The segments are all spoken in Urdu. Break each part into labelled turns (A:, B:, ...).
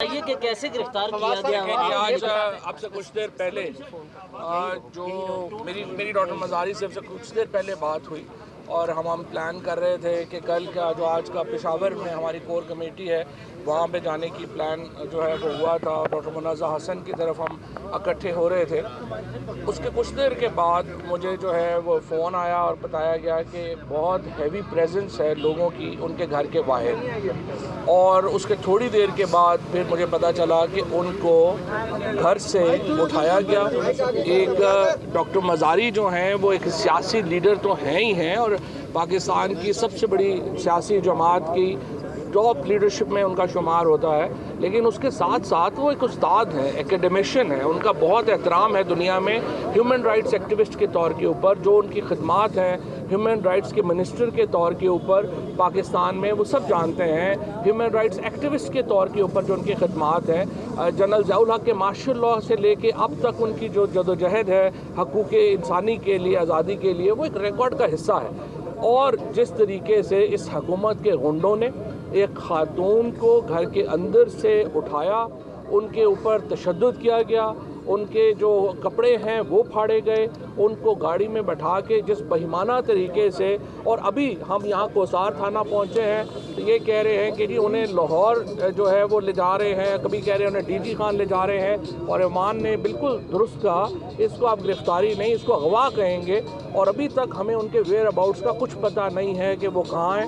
A: یہ کہ کیسے گرفتار کیا گیا؟
B: آج اب سے کچھ دیر پہلے جو میری ڈاکٹر مزاری سے کچھ دیر پہلے بات ہوئی اور ہم پلان کر رہے تھے کہ کل کا جو آج کا پشاور میں ہماری کور کمیٹی ہے وہاں پہ جانے کی پلان جو ہے وہ ہوا تھا. ڈاکٹر منازہ حسن کی طرف ہم اکٹھے ہو رہے تھے. اس کے کچھ دیر کے بعد مجھے جو ہے وہ فون آیا اور بتایا گیا کہ بہت ہیوی پریزنس ہے لوگوں کی ان کے گھر کے باہر. اور اس کے تھوڑی دیر کے بعد پھر مجھے پتہ چلا کہ ان کو گھر سے اٹھایا گیا. ایک ڈاکٹر مزاری جو ہیں وہ ایک سیاسی لیڈر تو ہیں ہی ہیں اور پاکستان کی سب سے بڑی سیاسی جماعت کی ٹاپ لیڈرشپ میں ان کا شمار ہوتا ہے, لیکن اس کے ساتھ ساتھ وہ ایک استاد ہیں, ایکیڈیمیشین ہیں. ان کا بہت احترام ہے دنیا میں ہیومن رائٹس ایکٹیوسٹ کے طور کے اوپر. جو ان کی خدمات ہیں ہیومن رائٹس کے منسٹر کے طور کے اوپر پاکستان میں وہ سب جانتے ہیں. ہیومن رائٹس ایکٹیوسٹ کے طور کے اوپر جو ان کی خدمات ہیں, جنرل ضیاء الحق کے مارشل لاء سے لے کے اب تک ان کی جو جدوجہد ہے حقوق انسانی کے لیے, آزادی کے لیے, وہ ایک ریکارڈ کا حصہ ہے. اور جس طریقے سے اس حکومت کے غنڈوں نے ایک خاتون کو گھر کے اندر سے اٹھایا, ان کے اوپر تشدد کیا گیا, ان کے جو کپڑے ہیں وہ پھاڑے گئے, ان کو گاڑی میں بٹھا کے جس بہیمانہ طریقے سے. اور ابھی ہم یہاں کوسار تھانہ پہنچے ہیں تو یہ کہہ رہے ہیں کہ جی انہیں لاہور جو ہے وہ لے جا رہے ہیں, کبھی کہہ رہے ہیں انہیں ڈی جی خان لے جا رہے ہیں. اور ایمان نے بالکل درست کہا, اس کو آپ گرفتاری نہیں اس کو اغوا کہیں گے. اور ابھی تک ہمیں ان کے ویئر اباؤٹس کا کچھ پتہ نہیں ہے کہ وہ کہاں ہیں.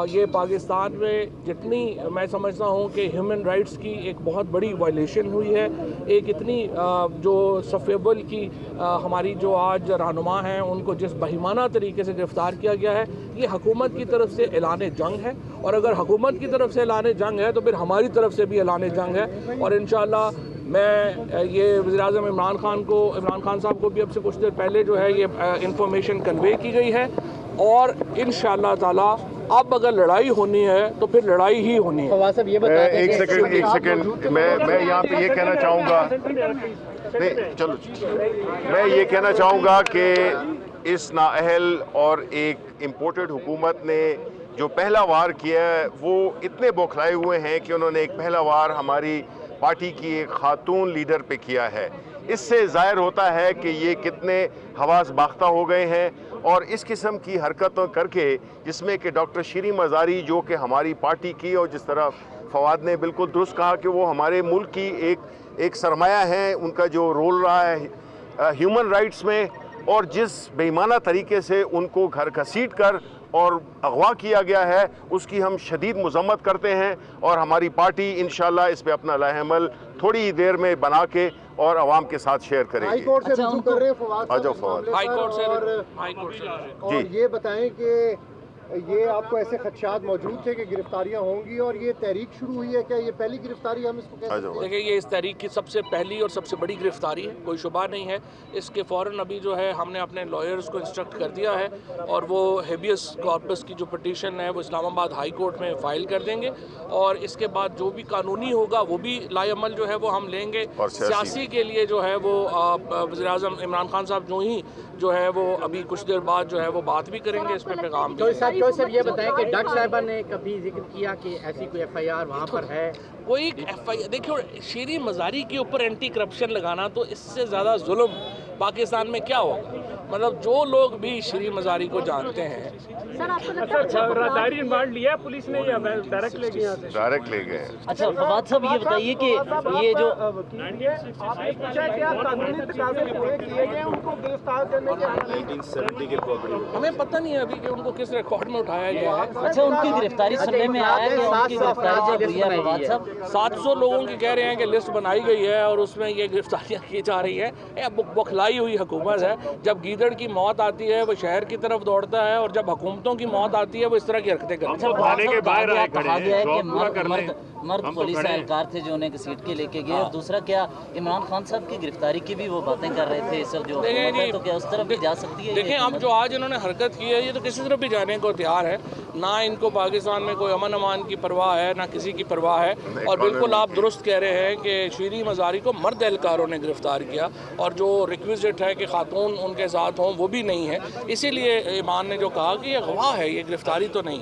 B: یہ پاکستان میں جتنی میں سمجھتا ہوں کہ ہیومن رائٹس کی ایک بہت بڑی وائلیشن ہوئی ہے, ایک اتنی جو صفیبل کی ہماری جو آج رہنما ہیں ان کو جس بہیمانہ طریقے سے گرفتار کیا گیا ہے, یہ حکومت کی طرف سے اعلان جنگ ہے. اور اگر حکومت کی طرف سے اعلان جنگ ہے تو پھر ہماری طرف سے بھی اعلان جنگ ہے. اور انشاءاللہ میں یہ وزیراعظم عمران خان صاحب کو بھی اب سے کچھ دیر پہلے جو ہے یہ انفارمیشن کنوے کی گئی ہے. اور انشاءاللہ تعالی اب اگر لڑائی ہونی ہے تو پھر لڑائی ہی ہونی ہے.
C: ایک سیکنڈ میں یہاں پہ یہ کہنا چاہوں گا, میں یہ کہنا چاہوں گا کہ اس نااہل اور ایک امپورٹڈ حکومت نے جو پہلا وار کیا ہے وہ اتنے بوکھلائے ہوئے ہیں کہ انہوں نے ایک پہلا وار ہماری پارٹی کی ایک خاتون لیڈر پہ کیا ہے. اس سے ظاہر ہوتا ہے کہ یہ کتنے حواس باختہ ہو گئے ہیں. اور اس قسم کی حرکتوں کر کے جس میں کہ ڈاکٹر شیریں مزاری جو کہ ہماری پارٹی کی, اور جس طرح فواد نے بالکل درست کہا کہ وہ ہمارے ملک کی ایک سرمایہ ہے, ان کا جو رول رہا ہے ہیومن رائٹس میں, اور جس بے ایمانہ طریقے سے ان کو گھر گھسیٹ کر اور اغوا کیا گیا ہے اس کی ہم شدید مذمت کرتے ہیں. اور ہماری پارٹی انشاءاللہ اس پہ اپنا لائحہ عمل تھوڑی ہی دیر میں بنا کے اور عوام کے ساتھ شیئر کریں گے.
D: ہائی کورٹ سے رجوع کر رہے ہیں فواد صاحب,
B: ہائی کورٹ سے
D: اور یہ بتائیں کہ یہ آپ کو ایسے خدشات موجود تھے کہ گرفتاریاں ہوں گی, اور یہ تحریک شروع ہوئی ہے, کیا یہ پہلی گرفتاری ہم اس کو کہہ سکتے ہیں؟
B: دیکھیں یہ اس تحریک کی سب سے پہلی اور سب سے بڑی گرفتاری ہے, کوئی شبہ نہیں ہے. اس کے فوراً ابھی جو ہے ہم نے اپنے لائرز کو انسٹرکٹ کر دیا ہے اور وہ ہیبیس کارپس کی جو پٹیشن ہے وہ اسلام آباد ہائی کورٹ میں فائل کر دیں گے. اور اس کے بعد جو بھی قانونی ہوگا وہ بھی لائحہ عمل جو ہے وہ ہم لیں گے. سیاسی کے لیے جو ہے وہ وزیر اعظم عمران خان صاحب جو ہے وہ ابھی کچھ دیر بعد جو ہے وہ بات بھی کریں گے, اس پہ پیغام بھی.
A: صاحب یہ بتائیں کہ ڈاکٹر صاحبہ نے کبھی ذکر کیا کہ ایسی کوئی ایف آئی آر وہاں پر ہے؟
B: کوئی ایف آئی آر دیکھو, شیریں مزاری کے اوپر اینٹی کرپشن لگانا تو اس سے زیادہ ظلم پاکستان میں کیا ہوگا. مطلب جو لوگ بھی شیریں مزاری کو جانتے ہیں.
E: پولیس نے ڈائریکٹ
C: لے گئے.
A: اچھا فواد صاحب یہ بتائیے کہ یہ جو
B: ہمیں پتہ نہیں ہے ابھی کہ ان کو کس ریکارڈ میں اٹھایا گیا ہے.
A: اچھا ان کی گرفتاری سننے میں آیا کہ ان کی گرفتاری جب ہوئی ہے فواد صاحب
B: 700 لوگوں کی کہہ رہے ہیں کہ لسٹ بنائی گئی ہے اور اس میں یہ گرفتاریاں کی جا رہی ہیں. بخلائی ہوئی حکومت ہے. جب گیدڑ کی موت آتی ہے وہ شہر کی طرف دوڑتا ہے, اور جب حکومتوں کی موت آتی ہے وہ اس طرح کی حرکتیں کرتے ہیں.
A: کہا گیا ہے کہ مرد پولیس اہلکار تھے جو انہیں گھسیٹ کے لے کے گئے, اور دوسرا کیا عمران خان صاحب کی گرفتاری کی بھی وہ باتیں کر رہے تھے اس وقت جو حکومت ہے, تو کیا اس طرف بھی جا سکتی ہے؟
B: دیکھیں اب جو آج انہوں نے حرکت کی ہے یہ تو کسی طرف بھی جانے کو تیار ہے. نہ ان کو پاکستان میں کوئی امن امان کی پرواہ ہے نہ کسی کی پرواہ ہے. اور بالکل آپ درست کہہ رہے ہیں کہ شیریں مزاری کو مرد اہلکاروں نے گرفتار کیا, اور جو ریکویزٹ ہے کہ خاتون ان کے ساتھ ہوں وہ بھی نہیں ہے. اسی لیے ایمان نے جو کہا کہ یہ اغوا ہے, یہ گرفتاری تو نہیں.